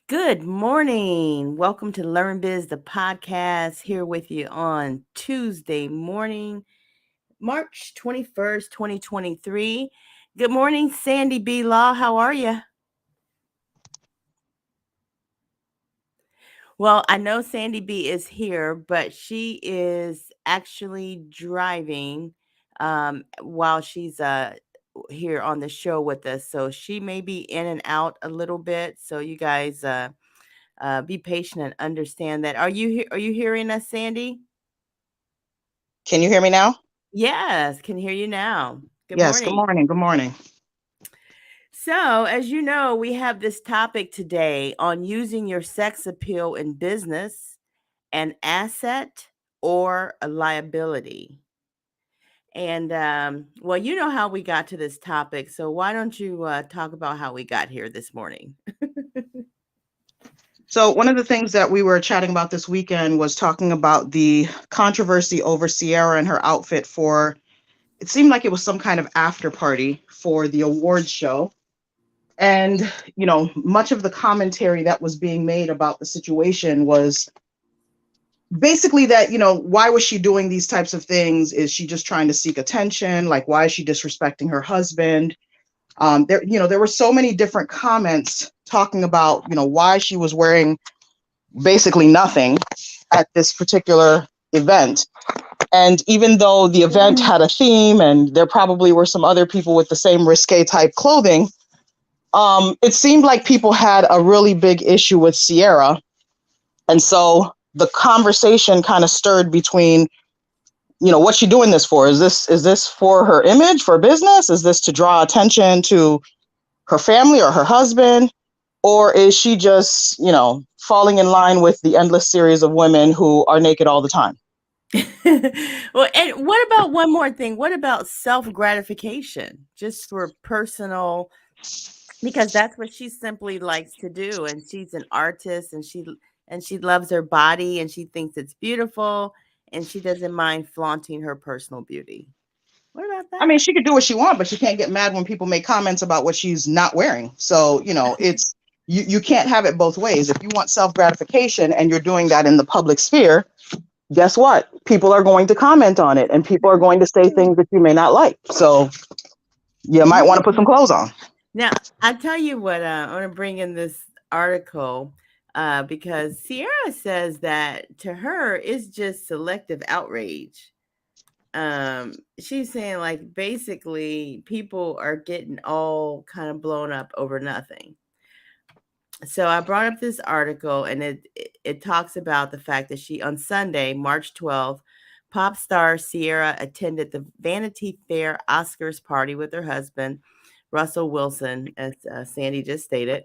Good morning. Welcome to LearnBiz, the podcast, here with you on Tuesday morning, March 21st, 2023. Good morning, Sandy B. Law. How are you? Well, I know Sandy B is here, but she is actually driving while she's here on the show with us. So she may be in and out a little bit. So you guys be patient and understand that. Are you hearing us, Sandy? Can you hear me now? Yes, can hear you now. Good Yes. Good morning. morning. Good morning. So, as you know, we have this topic today on using your sex appeal in business, an asset or a liability. And well, you know how we got to this topic. So, why don't you talk about how we got here this morning? So, one of the things that we were chatting about this weekend was talking about the controversy over Sierra and her outfit for it seemed like it was some kind of after party for the awards show. And, much of the commentary that was being made about the situation was basically that, why was she doing these types of things? Is she just trying to seek attention? Like, why is she disrespecting her husband? There were so many different comments talking about, why she was wearing basically nothing at this particular event. And even though the event had a theme and there probably were some other people with the same risque type clothing, it seemed like people had a really big issue with Sierra. And so the conversation kind of stirred between, what's she doing this for? Is this for her image, for business? Is this to draw attention to her family or her husband? Or is she just, falling in line with the endless series of women who are naked all the time? Well, and what about one more thing? What about self gratification, just for personal? Because that's what she simply likes to do, and she's an artist, and she loves her body, and she thinks it's beautiful, and she doesn't mind flaunting her personal beauty. What about I mean, that? she could do what she wants, but she can't get mad when people make comments about what she's not wearing. So, it's you can't have it both ways. If you want self gratification and you're doing that in the public sphere, guess what? People are going to comment on it and people are going to say things that you may not like. So you might want to put some clothes on. Now, I tell you what, I want to bring in this article because Sierra says that to her it's just selective outrage. She's saying like basically people are getting all kind of blown up over nothing. So I brought up this article, and it talks about the fact that she, on Sunday, March 12th, pop star Sierra attended the Vanity Fair Oscars party with her husband, Russell Wilson, as Sandy just stated,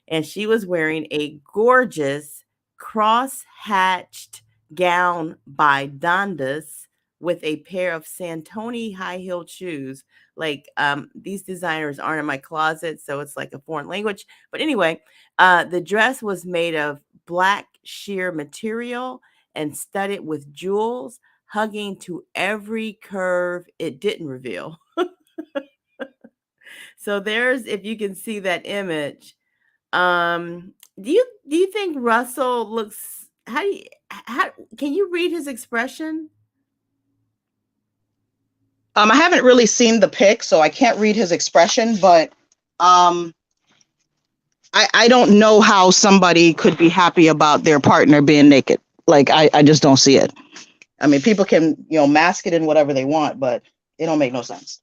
and she was wearing a gorgeous cross-hatched gown by Dondas with a pair of Santoni high-heeled shoes. Like these designers aren't in my closet, so it's like a foreign language. But anyway, the dress was made of black sheer material and studded with jewels, hugging to every curve it didn't reveal. So there's, if you can see that image. Do you think Russell looks? How can you read his expression? I haven't really seen the pic, so I can't read his expression, but um, I don't know how somebody could be happy about their partner being naked. Like, I just don't see it. I mean, people can, mask it in whatever they want, but it don't make no sense.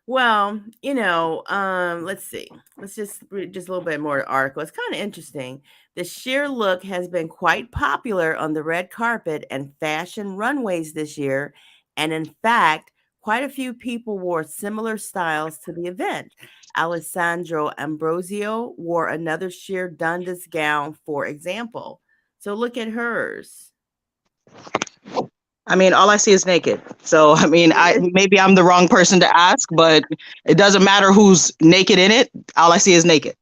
Well, let's see. Let's just read just a little bit more article. It's kind of interesting. The sheer look has been quite popular on the red carpet and fashion runways this year, and in fact, quite a few people wore similar styles to the event. Alessandro Ambrosio wore another sheer Dundas gown, for example. So look at hers. I mean, all I see is naked. So, I mean, I maybe I'm the wrong person to ask, but it doesn't matter who's naked in it. All I see is naked.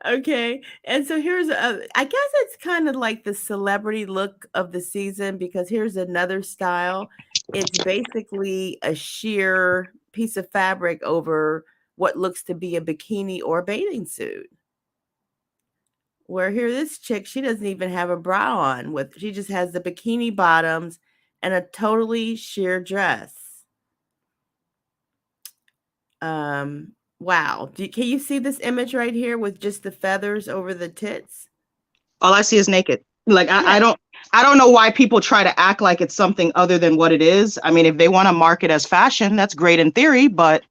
Okay. And so here's I guess it's kind of like the celebrity look of the season, because here's another style. It's basically a sheer piece of fabric over what looks to be a bikini or a bathing suit. Where here, this chick, she doesn't even have a bra on. She just has the bikini bottoms and a totally sheer dress. Wow. Can you see this image right here with just the feathers over the tits? All I see is naked. Like Yeah, I don't know why people try to act like it's something other than what it is. I mean, if they want to market as fashion, that's great in theory, but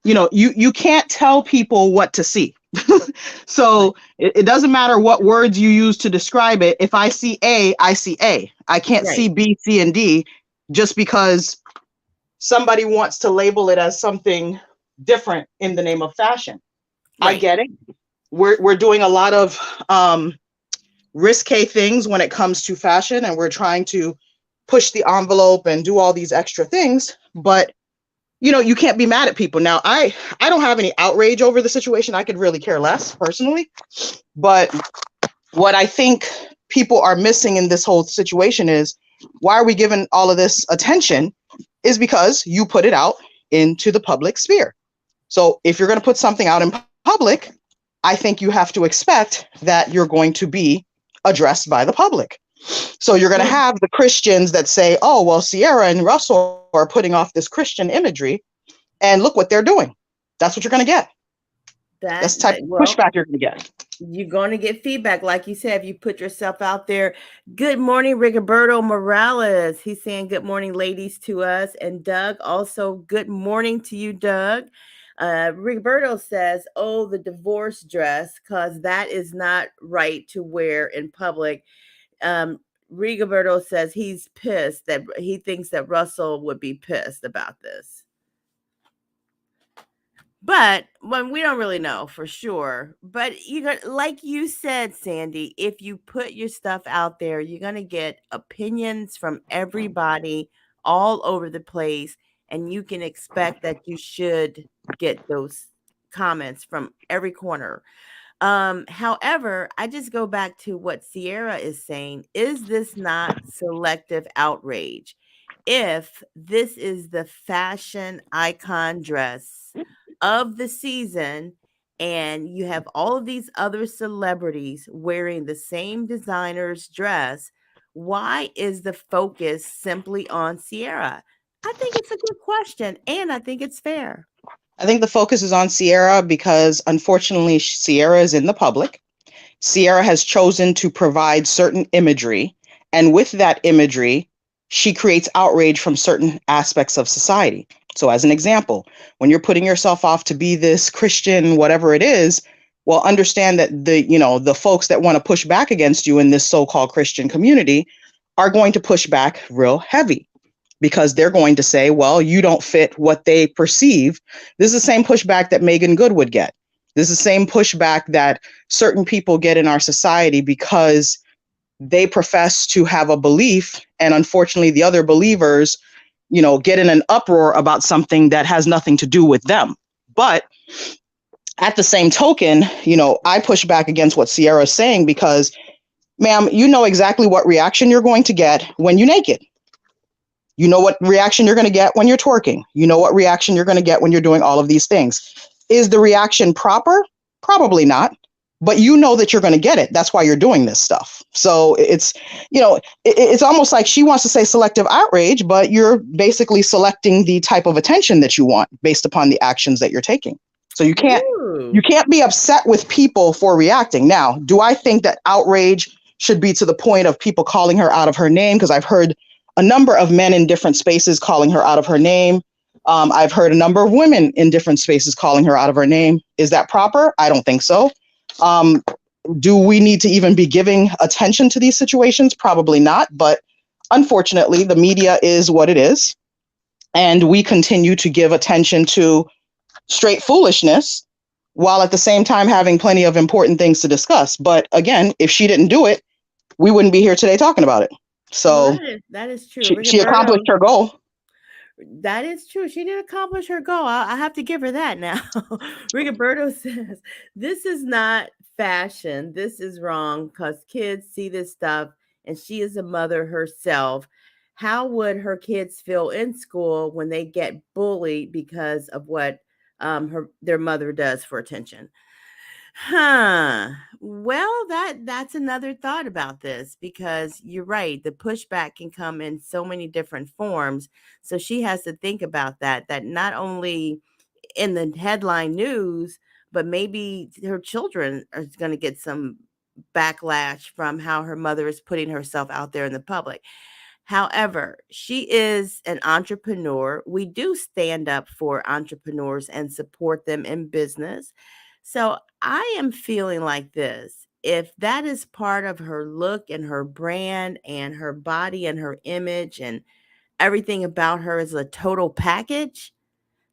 you can't tell people what to see. right, So it doesn't matter what words you use to describe it. If I see A, I see A. I can't right, see B, C, and D just because somebody wants to label it as something different in the name of fashion. I right. get it. We're doing a lot of risque things when it comes to fashion, and we're trying to push the envelope and do all these extra things, but you can't be mad at people. Now, I don't have any outrage over the situation. I could really care less personally, but what I think people are missing in this whole situation is, why are we giving all of this attention, is because you put it out into the public sphere. So if you're going to put something out in public, I think you have to expect that you're going to be addressed by the public. So you're going to Well, have the Christians that say, oh, well, Sierra and Russell are putting off this Christian imagery, and look what they're doing. That's what you're going to get. That's the type of well, pushback you're going to get. you're going to get feedback. Like you said, if you put yourself out there. Good morning, Rigoberto Morales. He's saying good morning, ladies, to us. And Doug, also good morning to you, Doug. Rigoberto says, oh, the divorce dress, because that is not right to wear in public. Um, Rigoberto says he's pissed, that he thinks that Russell would be pissed about this. But when we don't really know for sure. But like you said, Sandy, if you put your stuff out there, you're gonna get opinions from everybody all over the place, and you can expect that you should get those comments from every corner. However, I just go back to what Sierra is saying. Is this not selective outrage? If this is the fashion icon dress of the season, and you have all of these other celebrities wearing the same designer's dress, why is the focus simply on Sierra? I think it's a good question, and I think it's fair. I think the focus is on Sierra because unfortunately, Sierra is in the public. Sierra has chosen to provide certain imagery, and with that imagery, she creates outrage from certain aspects of society. So, as an example, when you're putting yourself off to be this Christian, whatever it is, well, understand that the folks that want to push back against you in this so-called Christian community are going to push back real heavy, because they're going to say, well, you don't fit what they perceive. This is the same pushback that Megan Good would get. This is the same pushback that certain people get in our society because they profess to have a belief, and unfortunately the other believers, get in an uproar about something that has nothing to do with them. But at the same token, I push back against what Sierra is saying because, ma'am, you know exactly what reaction you're going to get when you're naked. You know what reaction you're going to get when you're twerking. You know what reaction you're going to get when you're doing all of these things. Is the reaction proper? Probably not. But you know that you're going to get it. That's why you're doing this stuff. So it's almost like she wants to say selective outrage, but you're basically selecting the type of attention that you want based upon the actions that you're taking. So you can't Ooh. you can't be upset with people for reacting. Now, do I think that outrage should be to the point of people calling her out of her name? Because I've heard a number of men in different spaces calling her out of her name. I've heard a number of women in different spaces calling her out of her name. Is that proper? I don't think so. Um, do we need to even be giving attention to these situations? Probably not. But unfortunately, the media is what it is. And we continue to give attention to straight foolishness while at the same time having plenty of important things to discuss. But again, if she didn't do it, we wouldn't be here today talking about it. Well, So that is true. she accomplished Rigoberto, her goal. that is true. She did accomplish her goal. I have to give her that now. Rigoberto says, this is not fashion. This is wrong because kids see this stuff, and she is a mother herself. How would her kids feel in school when they get bullied because of what their mother does for attention? Huh. Well, that's another thought about this because you're right. The pushback can come in so many different forms. So she has to think about that not only in the headline news, but maybe her children are going to get some backlash from how her mother is putting herself out there in the public. However, she is an entrepreneur. We do stand up for entrepreneurs and support them in business. So I am feeling like this. If that is part of her look and her brand and her body and her image and everything about her is a total package,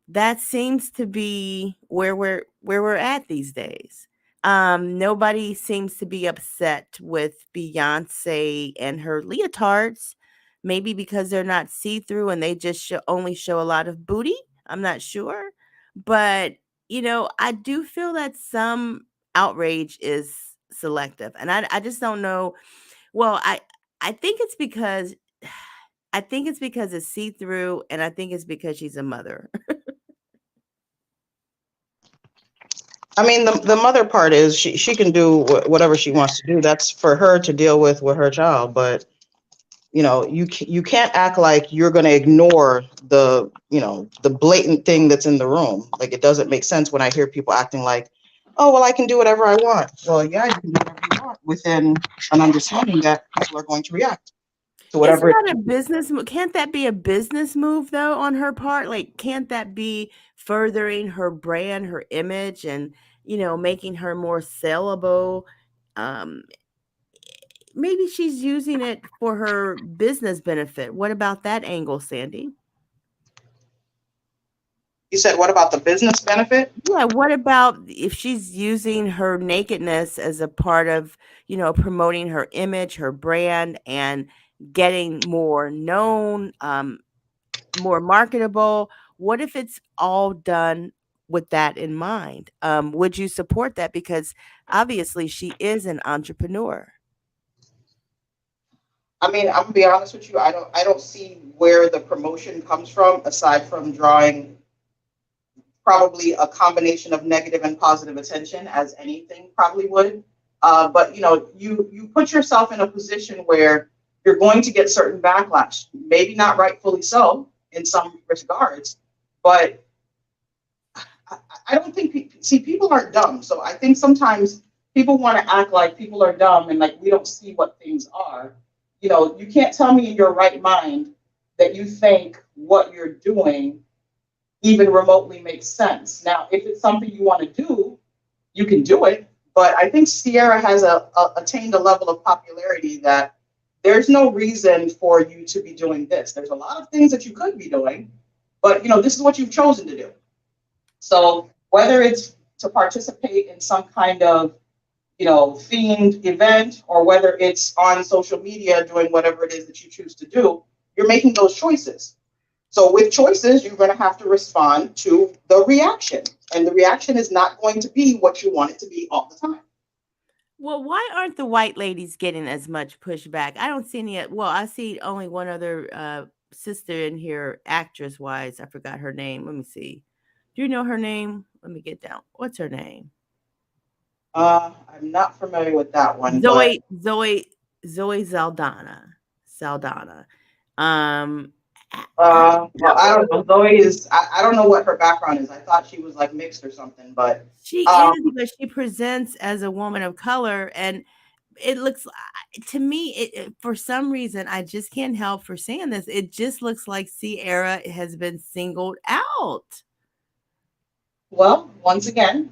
that seems to be where we're at these days. Nobody seems to be upset with Beyonce and her leotards, maybe because they're not see-through and they just only show a lot of booty. I'm not sure, but I do feel that some outrage is selective, and I just don't know. Well, I think it's because it's see-through, and I think it's because she's a mother. I mean, the mother part is she can do whatever she wants to do. That's for her to deal with her child. But you can't act like you're going to ignore the blatant thing that's in the room. Like, it doesn't make sense when I hear people acting like, oh, well, I can do whatever I want. Well, yeah, you can do whatever you want within an understanding that people are going to react to Isn't whatever. that a business mo can't that be a business move though on her part? Like, can't that be furthering her brand, her image, and, making her more sellable? Um, Maybe she's using it for her business benefit. What about that angle, Sandy? You said, what about the business benefit? Yeah, what about if she's using her nakedness as a part of, promoting her image, her brand, and getting more known, more marketable? What if it's all done with that in mind? Would you support that? Because obviously she is an entrepreneur. I mean, I'm gonna be honest with you. I don't see where the promotion comes from aside from drawing probably a combination of negative and positive attention, as anything probably would. But you put yourself in a position where you're going to get certain backlash, maybe not rightfully so in some regards, but I don't think see, people aren't dumb. So I think sometimes people want to act like people are dumb and like we don't see what things are. You can't tell me in your right mind that you think what you're doing even remotely makes sense. Now, if it's something you want to do, you can do it. But I think Sierra has attained a level of popularity that there's no reason for you to be doing this. There's a lot of things that you could be doing, but this is what you've chosen to do. So whether it's to participate in some kind of themed event, or whether it's on social media doing whatever it is that you choose to do, you're making those choices. So with choices, you're going to have to respond to the reaction. And the reaction is not going to be what you want it to be all the time. Well, why aren't the white ladies getting as much pushback? I don't see any. Well, I see only one other sister in here, actress wise. I forgot her name. Let me see. Do you know her name? Let me get down. What's her name? I'm not familiar with that one, but Zoe Zoe Zoe Saldana. Saldana. Um well, I don't know. Zoe is, I don't know what her background is. I thought she was like mixed or something, but she um, is, but she presents as a woman of color, and it looks to me, for some reason, I just can't help for saying this. It just looks like Sierra has been singled out. well, once again,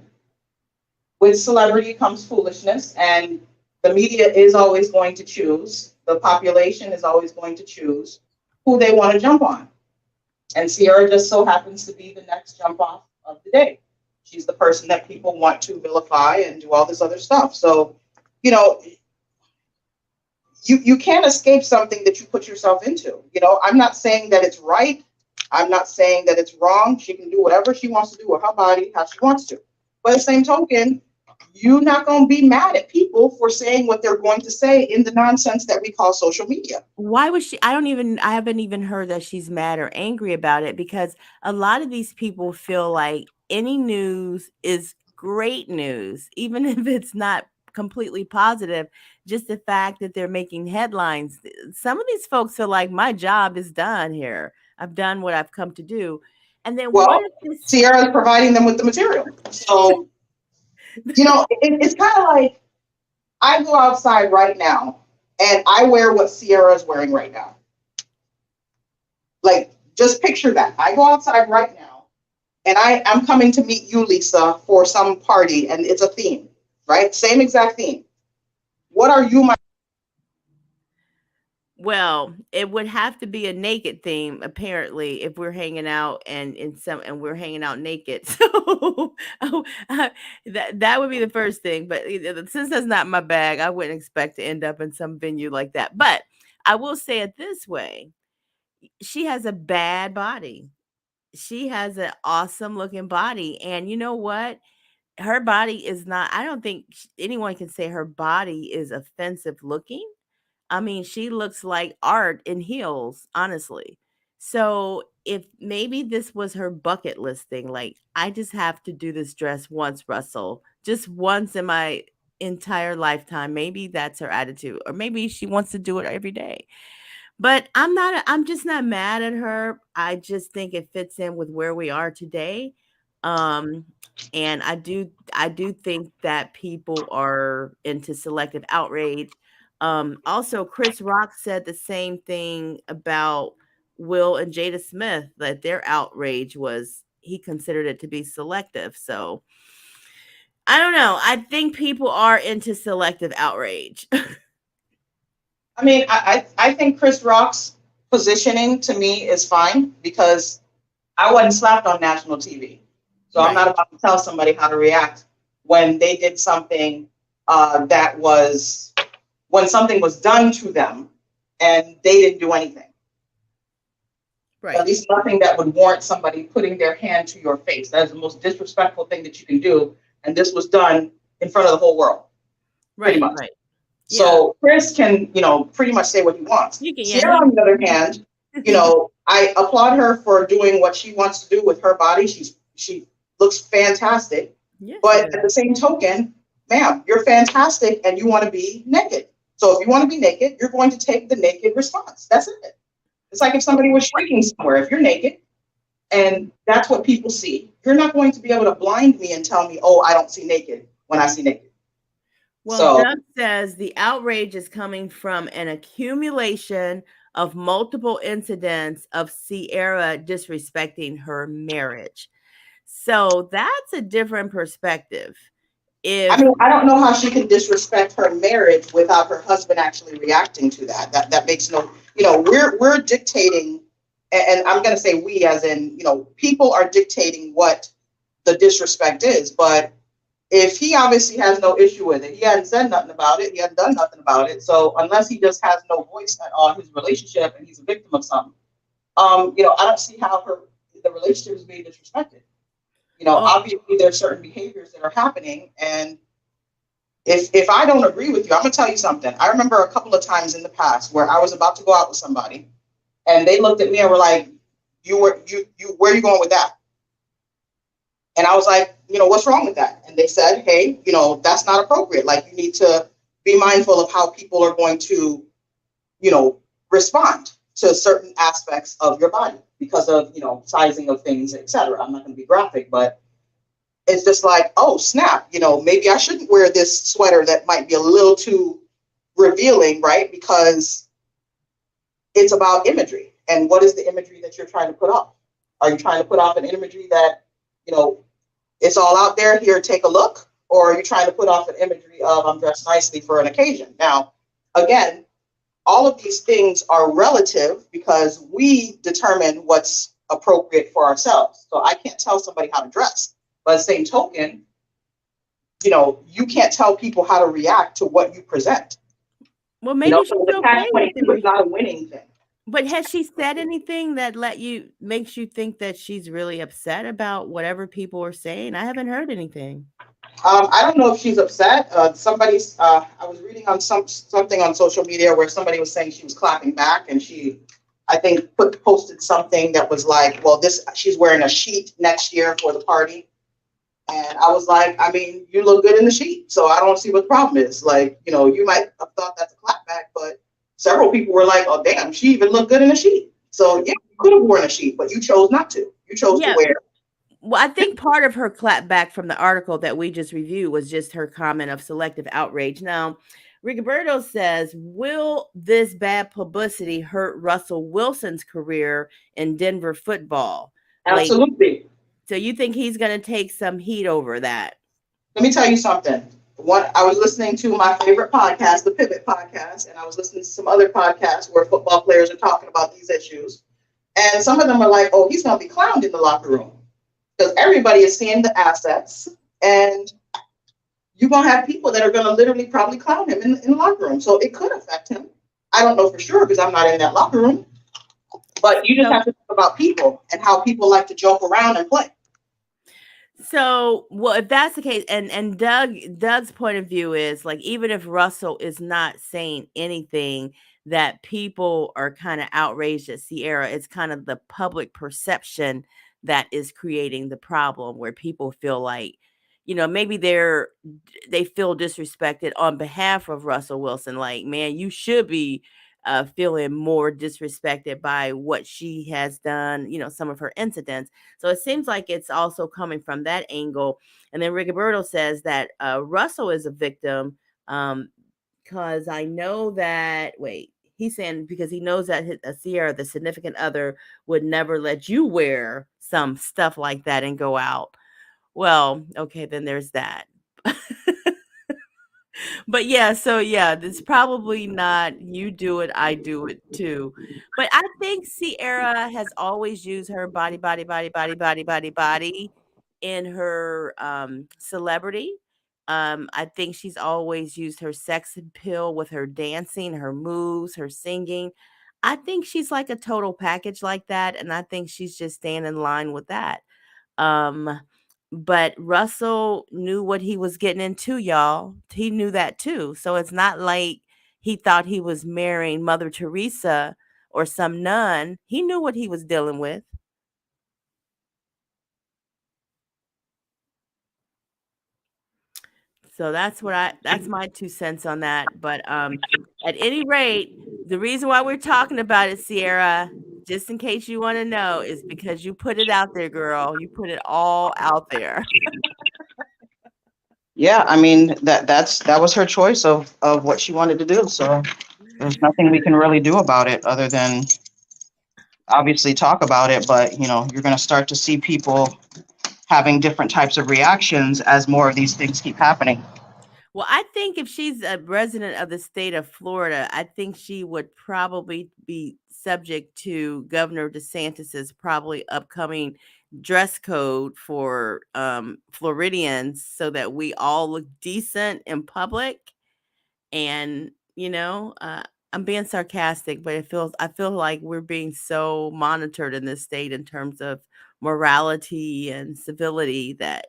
with celebrity comes foolishness, and the media is always going to choose, the population is always going to choose who they want to jump on. And Sierra just so happens to be the next jump off of the day. She's the person that people want to vilify and do all this other stuff. So, you know, you can't escape something that you put yourself into. I'm not saying that it's right. I'm not saying that it's wrong. She can do whatever she wants to do with her body, how she wants to. But at the same token, you're not going to be mad at people for saying what they're going to say in the nonsense that we call social media. Why was she? I haven't even heard that she's mad or angry about it, because a lot of these people feel like any news is great news, even if it's not completely positive. Just the fact that they're making headlines. Some of these folks are like, my job is done here. I've done what I've come to do. And then what Well, if this? Sierra is providing them with the material. So, it's kind of like I go outside right now and I wear what Sierra is wearing right now. Like, just picture that. I go outside right now and I'm coming to meet you, Lisa, for some party, and it's a theme, right? Same exact theme. What are you, my? Well, it would have to be a naked theme, apparently, if we're hanging out and we're hanging out naked. So that would be the first thing. But since that's not my bag, I wouldn't expect to end up in some venue like that. But I will say it this way: she has a bad body. She has an awesome looking body, and you know what? Her body is not. I don't think anyone can say her body is offensive looking. I mean, she looks like art in heels, honestly. So if maybe this was her bucket list thing, like, I just have to do this dress once, Russell, just once in my entire lifetime. Maybe that's her attitude, or maybe she wants to do it every day. But I'm just not mad at her. I just think it fits in with where we are today. Um, and I do think that people are into selective outrage. Also, Chris Rock said the same thing about Will and Jada Smith, that their outrage was, he considered it to be selective. So I don't know. I think people are into selective outrage. I mean, I think Chris Rock's positioning to me is fine because I wasn't slapped on national TV. So I'm Right. not about to tell somebody how to react when they did something that was, when something was done to them and they didn't do anything. Right. At least nothing that would warrant somebody putting their hand to your face. That is the most disrespectful thing that you can do. And this was done in front of the whole world, pretty Right. much. Right. Yeah. So Chris can, pretty much say what he wants. You can, yeah. Sierra, on the other hand, I applaud her for doing what she wants to do with her body. She looks fantastic. Yes, But at the same token, ma'am, you're fantastic and you want to be naked. So if you want to be naked, you're going to take the naked response. That's it. It's like if somebody was shrieking somewhere. If you're naked and that's what people see, you're not going to be able to blind me and tell me, oh, I don't see naked when I see naked. Well, So, Doug says the outrage is coming from an accumulation of multiple incidents of Sierra disrespecting her marriage. So that's a different perspective. I If mean, I don't know how she can disrespect her marriage without her husband actually reacting to that. That makes no, we're dictating, and I'm going to say we, as in, people are dictating what the disrespect is. But if he obviously has no issue with it, he hadn't said nothing about it, he hadn't done nothing about it. So unless he just has no voice at all in his relationship and he's a victim of something, I don't see how the relationship is being disrespected. Obviously there's certain behaviors that are happening, and if I don't agree with you, I'm gonna tell you something. I remember a couple of times in the past where I was about to go out with somebody, and they looked at me and were like, "You where are you going with that?" And I was like, "What's wrong with that?" And they said, "Hey, that's not appropriate. Like, you need to be mindful of how people are going to, respond to certain aspects of your body because of, sizing of things, etc." I'm not going to be graphic, but it's just like, oh, snap, maybe I shouldn't wear this sweater that might be a little too revealing, right? Because it's about imagery. And what is the imagery that you're trying to put off? Are you trying to put off an imagery that, it's all out there, here, take a look? Or are you trying to put off an imagery of, I'm dressed nicely for an occasion? Now, again, all of these things are relative because we determine what's appropriate for ourselves. So I can't tell somebody how to dress. But at the same token, you can't tell people how to react to what you present. well, maybe she's So the okay with catch-22 is it. not a winning thing. But has she said anything that makes you think that she's really upset about whatever people are saying? I haven't heard anything. I don't know if she's upset. I was reading on something on social media where somebody was saying she was clapping back, and she, I think, posted something that was like, well, she's wearing a sheet next year for the party. And I was like, I mean, you look good in the sheet, so I don't see what the problem is. Like, you might have thought that's a clapback, but several people were like, oh, damn, she even looked good in a sheet. So, yeah, you could have worn a sheet, but you chose not to. You chose to Yeah. wear. Well, I think part of her clapback from the article that we just reviewed was just her comment of selective outrage. Now, Rigoberto says, will this bad publicity hurt Russell Wilson's career in Denver football? Like, Absolutely. so you think he's going to take some heat over that? Let me tell you something. I was listening to my favorite podcast, the Pivot Podcast, and I was listening to some other podcasts where football players are talking about these issues. And some of them are like, oh, he's going to be clowned in the locker room because everybody is seeing the assets, and you're going to have people that are going to literally probably clown him in the locker room. So it could affect him. I don't know for sure because I'm not in that locker room. But you just So, have to think about people and how people like to joke around and play. well, if that's the case, and Doug's point of view is like, even if Russell is not saying anything, that people are kind of outraged at Sierra, it's kind of the public perception that is creating the problem, where people feel like, maybe they feel disrespected on behalf of Russell Wilson. Like, man, you should be feeling more disrespected by what she has done, some of her incidents. So it seems like it's also coming from that angle. And then Rigoberto says that Russell is a victim, because I know that, wait, he's saying because he knows that Sierra, the significant other, would never let you wear some stuff like that and go out. Well, okay, then there's that. But yeah, so yeah, it's probably not you do it, I do it too. But I think Sierra has always used her body in her celebrity. I think she's always used her sex appeal with her dancing, her moves, her singing. I think she's like a total package like that, and I think she's just staying in line with that. Um, but Russell knew what he was getting into, y'all. He knew that too. So it's not like he thought he was marrying Mother Teresa or some nun. He knew what he was dealing with. So that's my 2 cents on that. But at any rate, the reason why we're talking about it, Sierra, just in case you want to know, is because you put it out there, girl. You put it all out there. Yeah, I mean that was her choice of what she wanted to do. So there's nothing we can really do about it other than obviously talk about it. But you're going to start to see people having different types of reactions as more of these things keep happening. Well, I think if she's a resident of the state of Florida, I think she would probably be subject to Governor DeSantis's probably upcoming dress code for Floridians, so that we all look decent in public. And I'm being sarcastic, but I feel like we're being so monitored in this state in terms of morality and civility, that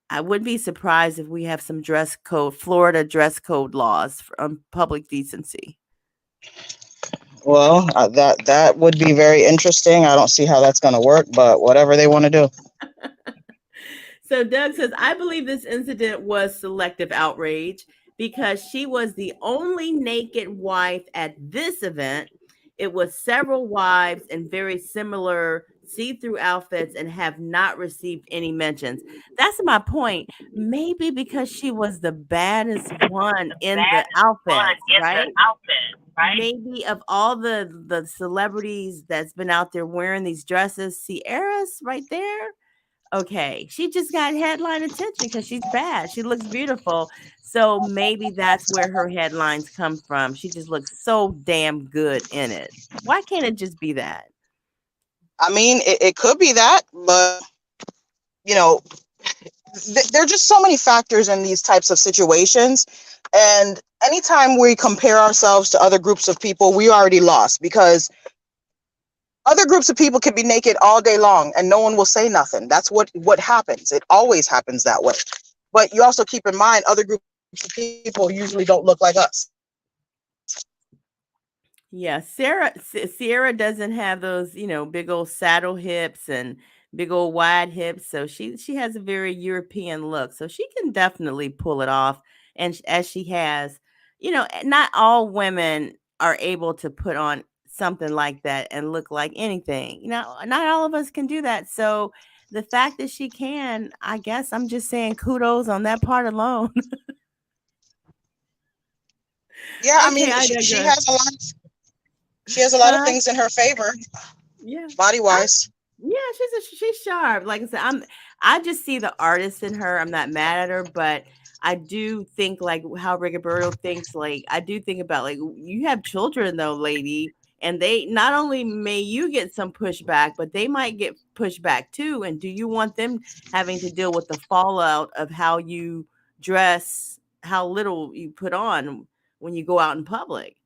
I wouldn't be surprised if we have some Florida dress code laws for public decency. Well, that would be very interesting. I don't see how that's going to work, but whatever they want to do. So Doug says, I believe this incident was selective outrage because she was the only naked wife at this event. It was several wives in very similar see-through outfits and have not received any mentions. That's my point. Maybe because she was the baddest one in the outfits, right? Maybe of all the celebrities that's been out there wearing these dresses, Sierra's right there. Okay, she just got headline attention because she's bad. She looks beautiful. So maybe that's where her headlines come from. She just looks so damn good in it. Why can't it just be that? I mean, it could be that, but you know, there are just so many factors in these types of situations. And anytime we compare ourselves to other groups of people, we already lost because other groups of people can be naked all day long and no one will say nothing. That's what happens. It always happens that way. But you also keep in mind other groups of people usually don't look like us. Yeah, Sierra doesn't have those, big old saddle hips and big old wide hips. So she has a very European look. So she can definitely pull it off. And as she has, not all women are able to put on something like that and look like anything. Not all of us can do that. So the fact that she can, I guess I'm just saying kudos on that part alone. Yeah, I Okay, mean, I she digress. has a lot. She has a lot of Huh? things in her favor, Yeah. body I wise. Yeah, she's sharp. Like I said, I just see the artist in her. I'm not mad at her, but I do think like how Rigoberto thinks. Like I do think about like you have children though, lady, and they not only may you get some pushback, but they might get pushback too. And do you want them having to deal with the fallout of how you dress, how little you put on when you go out in public?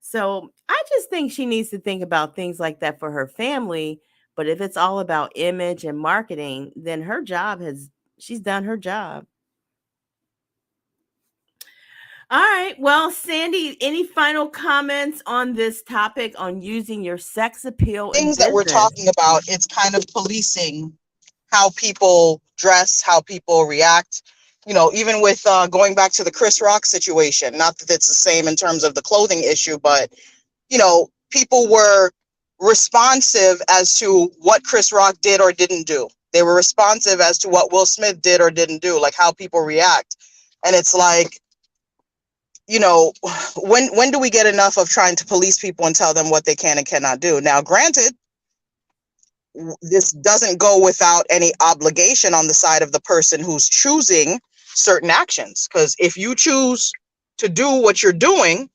So I just think she needs to think about things like that for her family, but if it's all about image and marketing, then she's done her job. All right. Well, Sandy, any final comments on this topic on using your sex appeal in Things that we're business? talking about, it's kind of policing how people dress, how people react. Even with going back to the Chris Rock situation, not that it's the same in terms of the clothing issue, but people were responsive as to what Chris Rock did or didn't do. They were responsive as to what Will Smith did or didn't do, like how people react. And it's like, you know, when do we get enough of trying to police people and tell them what they can and cannot do? Now, granted, this doesn't go without any obligation on the side of the person who's choosing certain actions. Because if you choose to do what you're doing,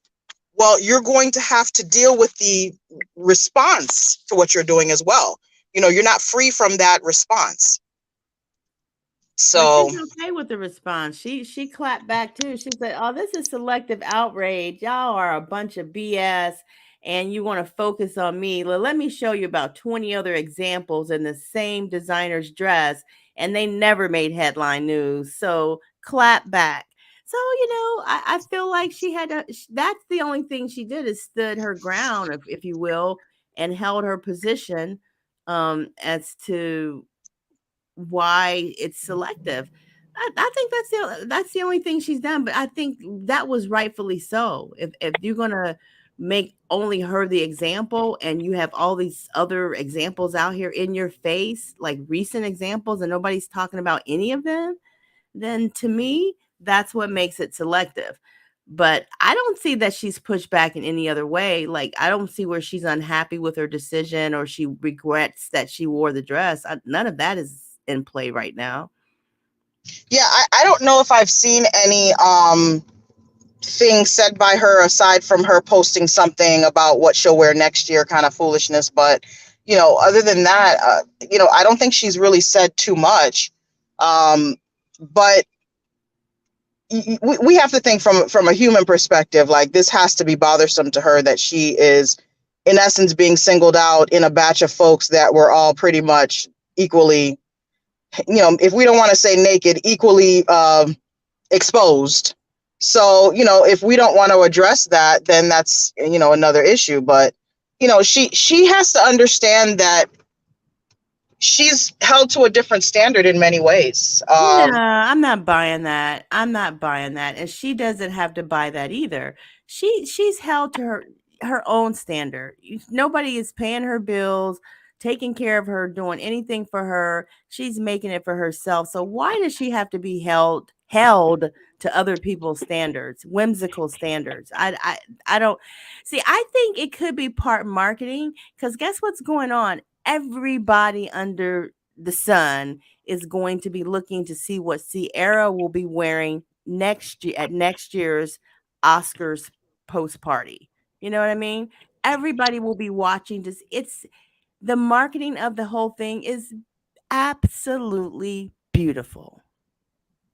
well, you're going to have to deal with the response to what you're doing as well. You're not free from that response. But she's So, okay with the response. She clapped back too. She said, "Oh, this is selective outrage. Y'all are a bunch of BS, and you want to focus on me. Let me show you about 20 other examples in the same designer's dress, and they never made headline news. So clap back." So I feel like she had to. That's the only thing she did is stood her ground, if you will, and held her position as to why it's selective. I think that's the only thing she's done, but I think that was rightfully so. If you're gonna make only her the example and you have all these other examples out here in your face, like recent examples, and nobody's talking about any of them, then to me, that's what makes it selective. But I don't see that she's pushed back in any other way. Like I don't see where she's unhappy with her decision or she regrets that she wore the dress. None of that is in play right now. yeah, I don't know if I've seen any thing said by her aside from her posting something about what she'll wear next year, kind of foolishness. But other than that, I don't think she's really said too much. But we have to think from a human perspective. Like, this has to be bothersome to her that she is, in essence, being singled out in a batch of folks that were all pretty much equally, if we don't want to say naked, equally exposed. So, if we don't want to address that, then that's, another issue. But, she has to understand that she's held to a different standard in many ways. Yeah, I'm not buying that. I'm not buying that. And she doesn't have to buy that either. She's held to her own standard. Nobody is paying her bills, taking care of her, doing anything for her. She's making it for herself. So why does she have to be held to other people's standards, whimsical standards? I don't see. I think it could be part marketing because guess what's going on? Everybody under the sun is going to be looking to see what Sierra will be wearing next year at next year's Oscars post party. You know what I mean? Everybody will be watching this. It's the marketing of the whole thing is absolutely beautiful.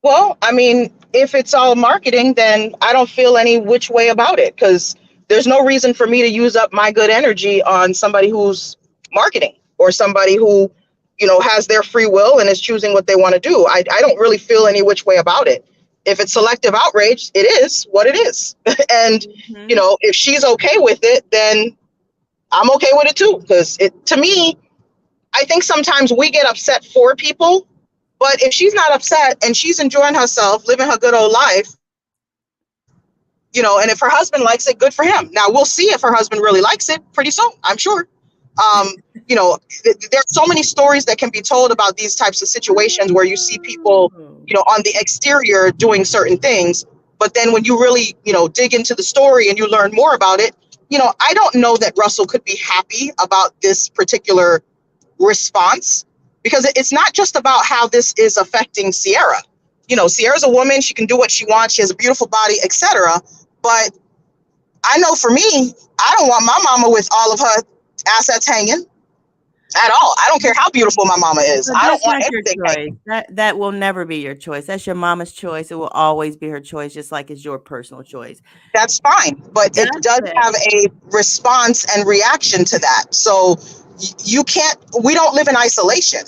Well, I mean, if it's all marketing, then I don't feel any which way about it, because there's no reason for me to use up my good energy on somebody who's marketing, or somebody who, has their free will and is choosing what they want to do. I don't really feel any which way about it. If it's selective outrage, it is what it is. And, Mhm. if she's okay with it, then I'm okay with it too. Because to me, I think sometimes we get upset for people, but if she's not upset and she's enjoying herself, living her good old life, and if her husband likes it, good for him. Now we'll see if her husband really likes it pretty soon, I'm sure. Um, there's so many stories that can be told about these types of situations where you see people, Oh. on the exterior doing certain things, but then when you really, dig into the story and you learn more about it, I don't know that Russell could be happy about this particular response, because it's not just about how this is affecting Sierra. Sierra's a woman, she can do what she wants, she has a beautiful body, etc. But I know for me, I don't want my mama with all of her assets hanging at all. I don't care how beautiful my mama is. So I don't that's want not your anything choice. hanging. That will never be your choice. That's your mama's choice. It will always be her choice, just like it's your personal choice. That's fine, but it Doug does said, have a response and reaction to that. So you can't, we don't live in isolation.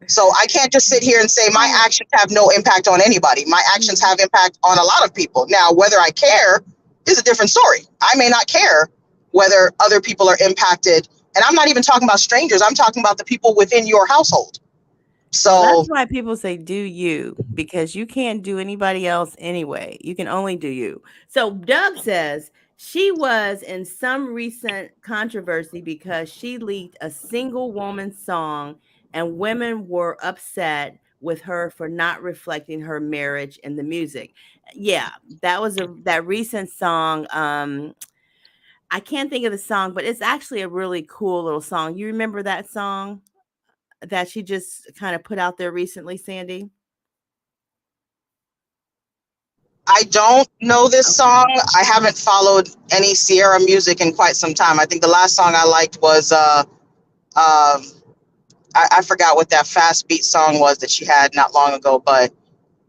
So I can't just sit here and say my right. actions have no impact on anybody. My actions have impact on a lot of people. Now, whether I care is a different story. I may not care whether other people are impacted. And I'm not even talking about strangers. I'm talking about the people within your household. Well, that's So why people say do you, because you can't do anybody else anyway. You can only do you. So Doug says she was in some recent controversy because she leaked a single woman song and women were upset with her for not reflecting her marriage in the music. Yeah, that was that recent song. I can't think of the song, but it's actually a really cool little song. You remember that song that she just kind of put out there recently, Sandy? I don't know this Okay. song. I haven't followed any Sierra music in quite some time. I think the last song I liked was I forgot what that fast beat song was that she had not long ago. But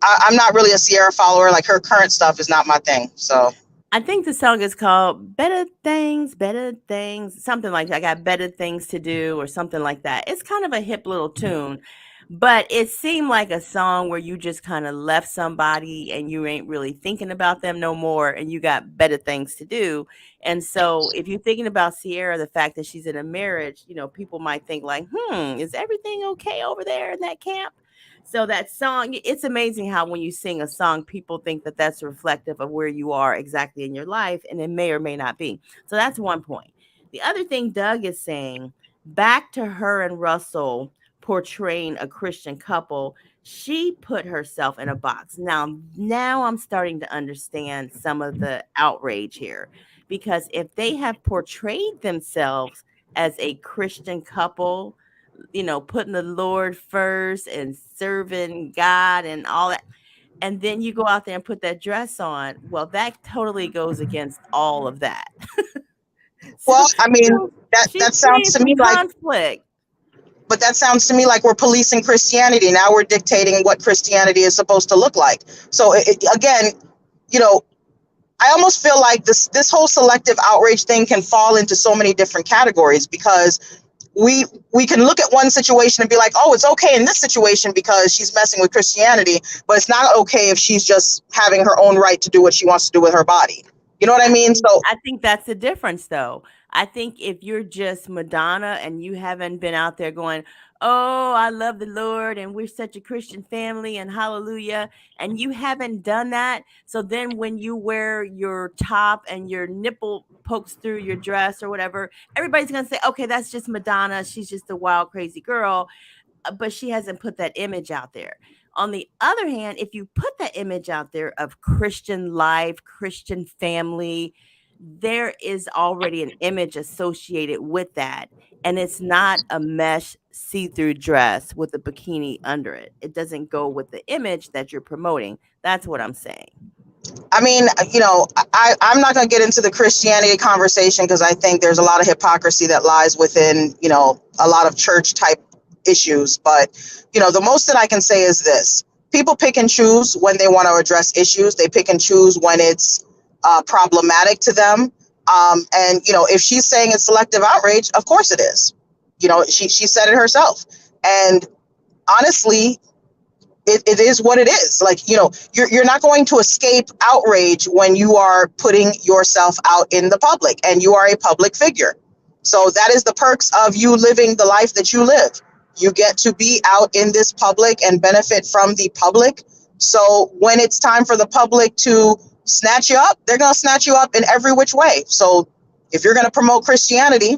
I'm not really a Sierra follower. Like, her current stuff is not my thing. So I think the song is called Better Things, something like that. I got better things to do or something like that. It's kind of a hip little tune, but it seemed like a song where you just kind of left somebody and you ain't really thinking about them no more and you got better things to do. And so if you're thinking about Sierra, the fact that she's in a marriage, people might think like, is everything okay over there in that camp? So that song, it's amazing how when you sing a song, people think that that's reflective of where you are exactly in your life, and it may or may not be. So that's one point. The other thing Doug is saying, back to her and Russell portraying a Christian couple, she put herself in a box. Now I'm starting to understand some of the outrage here, because if they have portrayed themselves as a Christian couple, putting the Lord first and serving God and all that. And then you go out there and put that dress on. Well, that totally goes against all of that. So, well, I mean, she's that sounds creating to some me like, conflict. but that sounds to me like we're policing Christianity. Now we're dictating what Christianity is supposed to look like. So again, you know, I almost feel like this whole selective outrage thing can fall into so many different categories, because we can look at one situation and be like, oh, it's okay in this situation because she's messing with Christianity, but it's not okay if she's just having her own right to do what she wants to do with her body. You know what I mean? So I think that's the difference, though. I think if you're just Madonna and you haven't been out there going, "Oh, I love the Lord and we're such a Christian family and hallelujah," and you haven't done that, so then when you wear your top and your nipple pokes through your dress or whatever, everybody's going to say, "Okay, that's just Madonna. She's just a wild crazy girl." But she hasn't put that image out there. On the other hand, if you put that image out there of Christian life, Christian family, there is already an image associated with that. And it's not a mesh see through dress with a bikini under it. It doesn't go with the image that you're promoting. That's what I'm saying. I mean, I'm not going to get into the Christianity conversation because I think there's a lot of hypocrisy that lies within, a lot of church type issues. But, the most that I can say is this: people pick and choose when they want to address issues. They pick and choose when it's problematic to them. And, if she's saying it's selective outrage, of course it is. She said it herself. And honestly, it is what it is. Like, you're not going to escape outrage when you are putting yourself out in the public and you are a public figure. So that is the perks of you living the life that you live. You get to be out in this public and benefit from the public. So when it's time for the public to snatch you up, they're going to snatch you up in every which way. So if you're going to promote Christianity,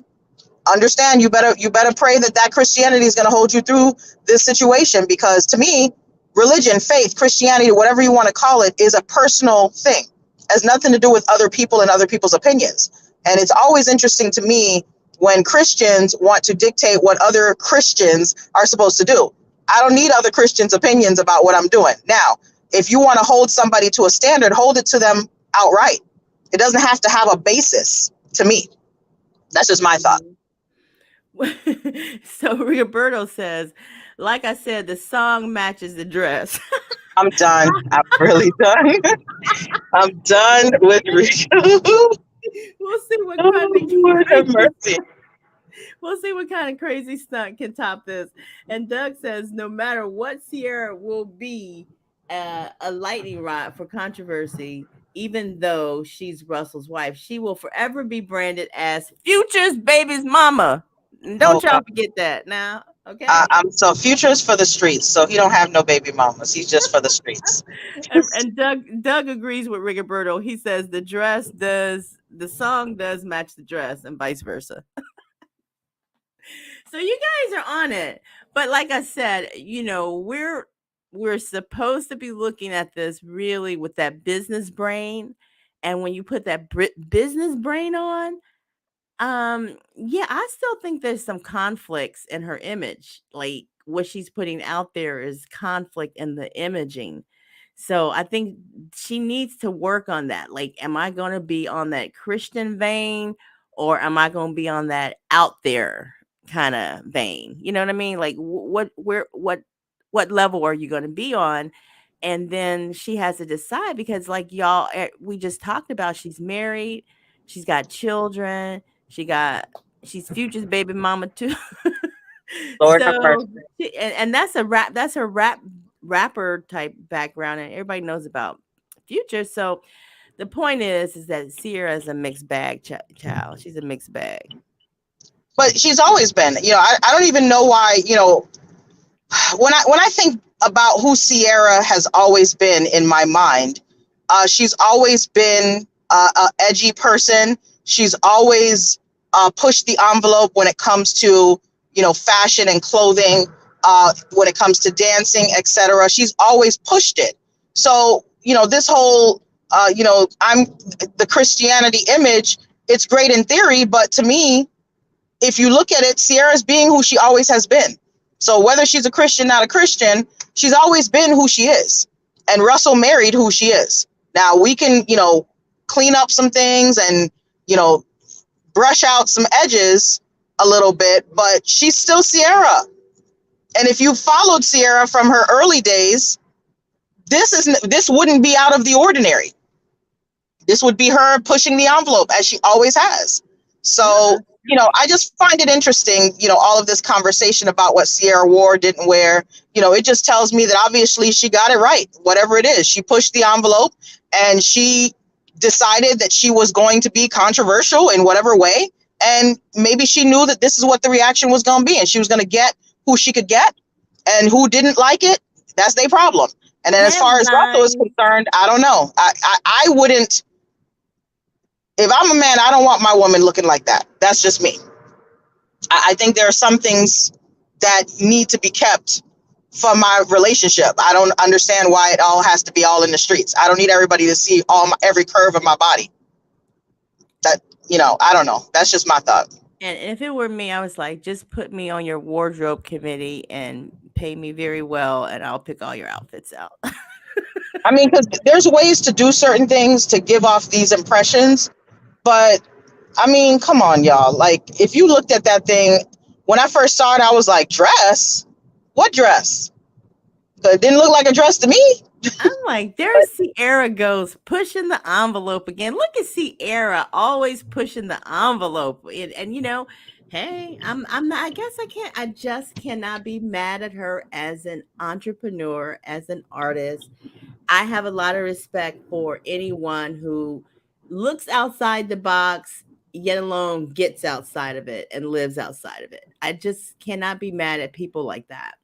understand you better pray that that Christianity is going to hold you through this situation, because to me, religion, faith, Christianity, whatever you want to call it, is a personal thing. It has nothing to do with other people and other people's opinions. And it's always interesting to me when Christians want to dictate what other Christians are supposed to do. I don't need other Christians' opinions about what I'm doing. Now, if you want to hold somebody to a standard, hold it to them outright. It doesn't have to have a basis to me. That's just my thought. So Roberto says, like I said, the song matches the dress. I'm done. I'm really done. I'm done with Rico. We'll see what kind of Lord have mercy. we'll see what kind of crazy stunt can top this. And Doug says, no matter what, Sierra will be a lightning rod for controversy. Even though she's Russell's wife, she will forever be branded as Future's baby's mama. And don't y'all forget that now. Okay. So Future's for the streets. So he don't have no baby mamas. He's just for the streets. And Doug agrees with Rigoberto. He says the song does match the dress and vice versa. So you guys are on it. But like I said, we're supposed to be looking at this really with that business brain. And when you put that business brain on, yeah, I still think there's some conflicts in her image. Like what she's putting out there is conflict in the imaging. So I think she needs to work on that. Like, am I going to be on that Christian vein, or am I going to be on that out there kind of vein? You know what I mean? Like what level are you going to be on? And then she has to decide, because like y'all, we just talked about, she's married, she's got children, she's Future's baby mama too. Lord have mercy. So and that's her rapper type background, and everybody knows about Future. So the point is that Sierra is a mixed bag child. She's a mixed bag. But she's always been. I don't even know why. When I think about who Sierra has always been in my mind, she's always been an edgy person. She's always pushed the envelope when it comes to fashion and clothing, when it comes to dancing, etc. She's always pushed it. So this whole I'm the Christianity image. It's great in theory, but to me, if you look at it, Sierra's being who she always has been. So whether she's a Christian, not a Christian, she's always been who she is. And Russell married who she is. Now we can, clean up some things and, brush out some edges a little bit, but she's still Sierra. And if you followed Sierra from her early days, this wouldn't be out of the ordinary. This would be her pushing the envelope as she always has. So, I just find it interesting, all of this conversation about what Sierra wore, didn't wear. It just tells me that obviously she got it right. Whatever it is, she pushed the envelope and she decided that she was going to be controversial in whatever way. And maybe she knew that this is what the reaction was going to be, and she was going to get who she could get, and who didn't like it, that's their problem. And then as far as Russell is concerned, I don't know. I wouldn't. If I'm a man, I don't want my woman looking like that. That's just me. I think there are some things that need to be kept for my relationship. I don't understand why it all has to be all in the streets. I don't need everybody to see every curve of my body. That, I don't know. That's just my thought. And if it were me, I was like, just put me on your wardrobe committee and pay me very well, and I'll pick all your outfits out. I mean, because there's ways to do certain things to give off these impressions. But I mean, come on, y'all. Like, if you looked at that thing, when I first saw it, I was like, dress? What dress? It didn't look like a dress to me. I'm like, there's Sierra goes pushing the envelope again. Look at Sierra always pushing the envelope. And hey, I'm not, I just cannot be mad at her as an entrepreneur, as an artist. I have a lot of respect for anyone who looks outside the box yet alone gets outside of it and lives outside of it. I just cannot be mad at people like that.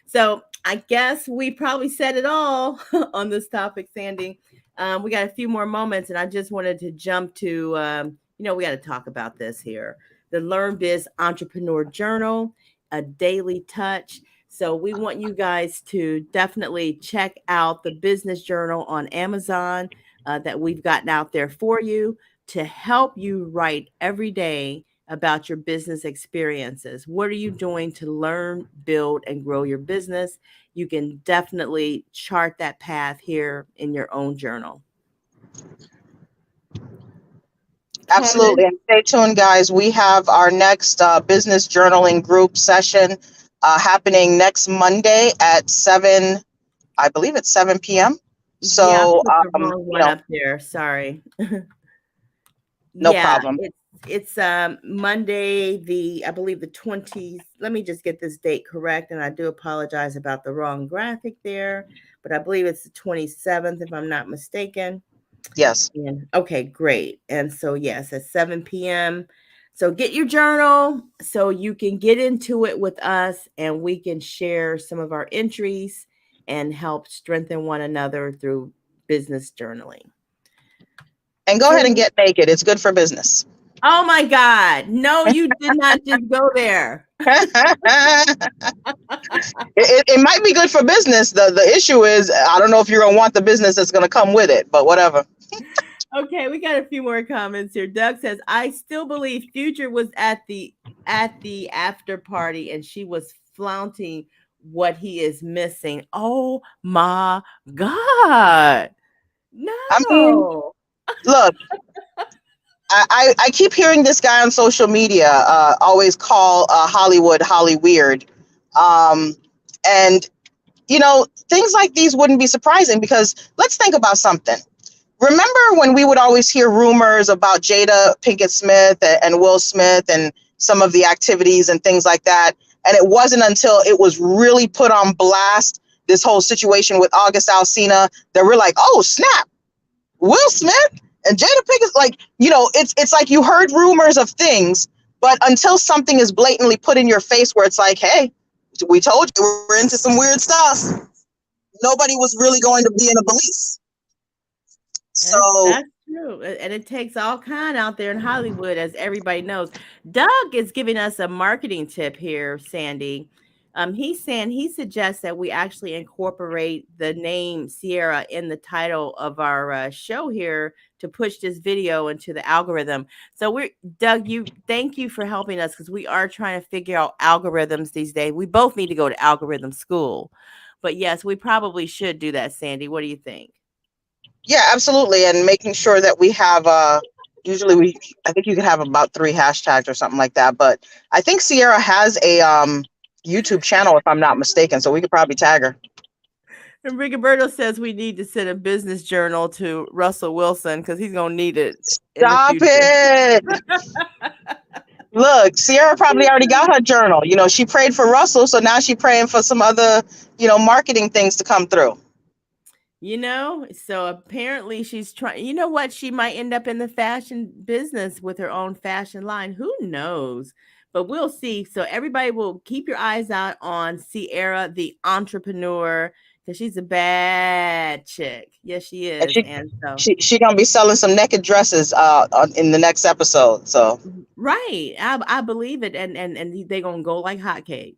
So I guess we probably said it all on this topic, Sandy. We got a few more moments, and I just wanted to jump to, we got to talk about this here. The LearnBiz Entrepreneur Journal, a daily touch. So we want you guys to definitely check out the business journal on Amazon that we've gotten out there for you to help you write every day about your business experiences. What are you doing to learn, build, and grow your business? You can definitely chart that path here in your own journal. Absolutely. And stay tuned, guys. We have our next business journaling group session happening next Monday at 7, I believe it's 7 p.m. Yeah, I So, put the wrong one up there. Sorry. no Yeah, problem. it's Monday, I believe the 20th. Let me just get this date correct, and I do apologize about the wrong graphic there, but I believe it's the 27th if I'm not mistaken. Yes. And okay, great. And so yes, at 7 p.m. So get your journal so you can get into it with us and we can share some of our entries and help strengthen one another through business journaling. And go ahead and get naked. It's good for business. Oh my God. No, you did not just go there. It might be good for business. The issue is, I don't know if you're going to want the business that's going to come with it, but whatever. Okay, we got a few more comments here. Doug says, I still believe Future was at the after party and she was flaunting what he is missing. Oh my God. I mean, No. look, I keep hearing this guy on social media always call Hollywood Holly weird. And, things like these wouldn't be surprising because let's think about something. Remember when we would always hear rumors about Jada Pinkett Smith and Will Smith and some of the activities and things like that? And it wasn't until it was really put on blast, this whole situation with August Alsina, that we're like, oh, snap, Will Smith and Jada Pinkett, like, it's like you heard rumors of things, but until something is blatantly put in your face where it's like, hey, we told you we're into some weird stuff, nobody was really going to be in a belief. That's true. And it takes all kind out there in Hollywood, as everybody knows. Doug is giving us a marketing tip here, Sandy. He's saying he suggests that we actually incorporate the name Sierra in the title of our show here to push this video into the algorithm. So Doug, thank you for helping us because we are trying to figure out algorithms these days. We both need to go to algorithm school. But yes, we probably should do that, Sandy. What do you think? Yeah, absolutely. And making sure that we have usually I think you can have about 3 hashtags or something like that. But I think Sierra has a YouTube channel, if I'm not mistaken, so we could probably tag her. And Rigoberto says we need to send a business journal to Russell Wilson because he's gonna need it. Stop it. Look, Sierra probably already got her journal. She prayed for Russell, so now she's praying for some other, marketing things to come through. So apparently she's trying, you know what? She might end up in the fashion business with her own fashion line. Who knows? But we'll see. So everybody will keep your eyes out on Sierra, the entrepreneur, because she's a bad chick. Yes, she is. And so she gonna be selling some naked dresses in the next episode. So right. I believe it. And they're gonna go like hotcakes.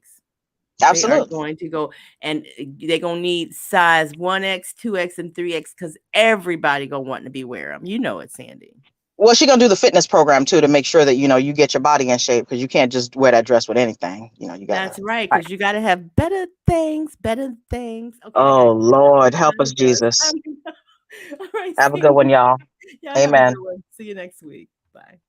Absolutely. They are going to go, and they're going to need size 1X, 2X, and 3X because everybody going to want to be wearing them. You know it, Sandy. Well, she's going to do the fitness program, too, to make sure that, you get your body in shape because you can't just wear that dress with anything. You got That's right, because you got to have better things. Okay, oh, Lord, help us, Jesus. All right, have a good one, y'all. Y'all Amen. have a good one. See you next week. Bye.